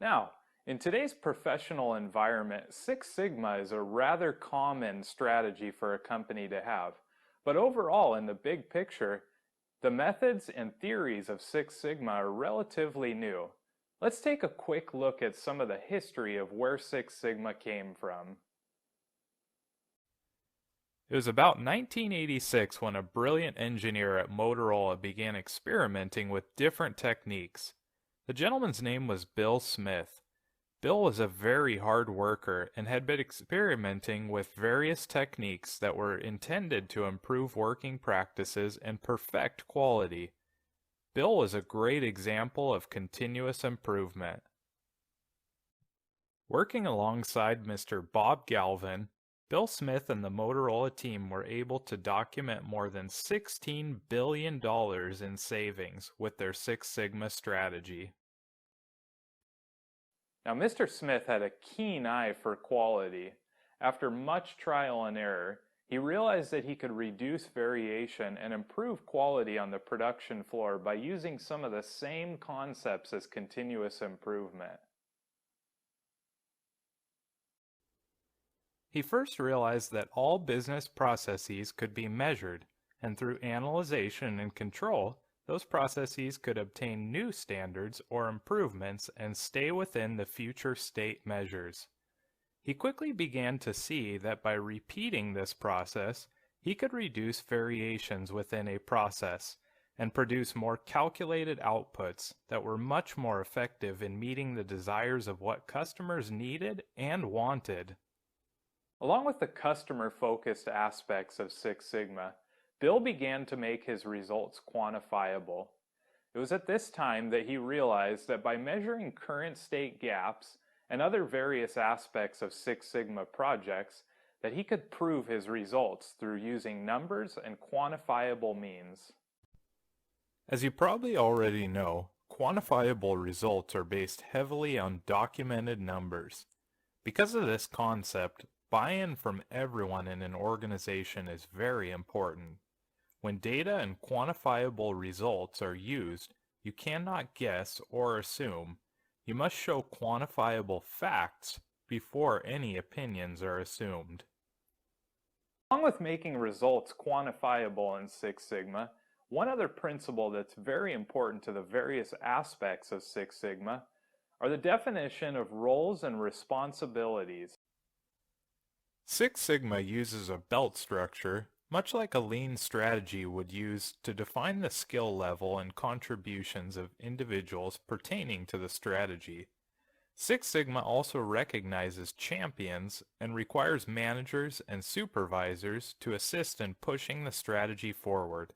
Now, in today's professional environment, Six Sigma is a rather common strategy for a company to have. But overall, in the big picture, the methods and theories of Six Sigma are relatively new. Let's take a quick look at some of the history of where Six Sigma came from. It was about 1986 when a brilliant engineer at Motorola began experimenting with different techniques. The gentleman's name was Bill Smith. Bill was a very hard worker and had been experimenting with various techniques that were intended to improve working practices and perfect quality. Bill was a great example of continuous improvement. Working alongside Mr. Bob Galvin, Bill Smith and the Motorola team were able to document more than $16 billion in savings with their Six Sigma strategy. Now, Mr. Smith had a keen eye for quality. After much trial and error, he realized that he could reduce variation and improve quality on the production floor by using some of the same concepts as continuous improvement. He first realized that all business processes could be measured, and through analyzation and control, those processes could obtain new standards or improvements and stay within the future state measures. He quickly began to see that by repeating this process, he could reduce variations within a process and produce more calculated outputs that were much more effective in meeting the desires of what customers needed and wanted. Along with the customer-focused aspects of Six Sigma, Bill began to make his results quantifiable. It was at this time that he realized that by measuring current state gaps and other various aspects of Six Sigma projects, that he could prove his results through using numbers and quantifiable means. As you probably already know, quantifiable results are based heavily on documented numbers. Because of this concept, buy-in from everyone in an organization is very important. When data and quantifiable results are used, you cannot guess or assume. You must show quantifiable facts before any opinions are assumed. Along with making results quantifiable in Six Sigma, one other principle that's very important to the various aspects of Six Sigma are the definition of roles and responsibilities. Six Sigma uses a belt structure, much like a lean strategy would use to define the skill level and contributions of individuals pertaining to the strategy. Six Sigma also recognizes champions and requires managers and supervisors to assist in pushing the strategy forward.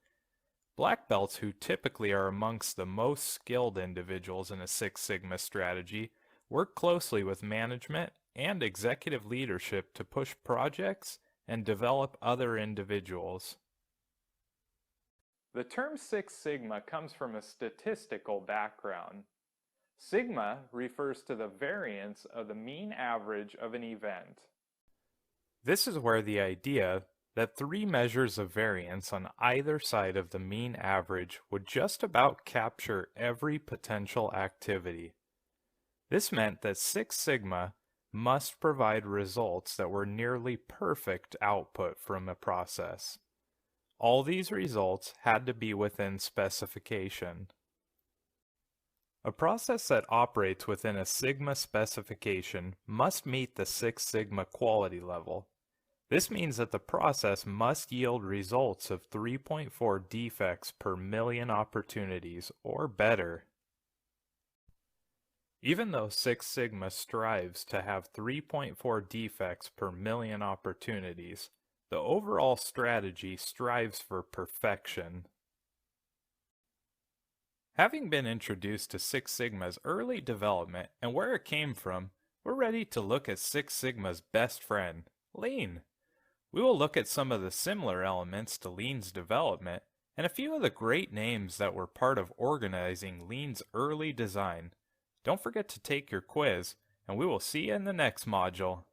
Black belts, who typically are amongst the most skilled individuals in a Six Sigma strategy, work closely with management and executive leadership to push projects and develop other individuals. The term Six Sigma comes from a statistical background. Sigma refers to the variance of the mean average of an event. This is where the idea that three measures of variance on either side of the mean average would just about capture every potential activity. This meant that Six Sigma must provide results that were nearly perfect output from a process. All these results had to be within specification. A process that operates within a Sigma specification must meet the Six Sigma quality level. This means that the process must yield results of 3.4 defects per million opportunities or better. Even though Six Sigma strives to have 3.4 defects per million opportunities, the overall strategy strives for perfection. Having been introduced to Six Sigma's early development and where it came from, we're ready to look at Six Sigma's best friend, Lean. We will look at some of the similar elements to Lean's development and a few of the great names that were part of organizing Lean's early design. Don't forget to take your quiz, and we will see you in the next module.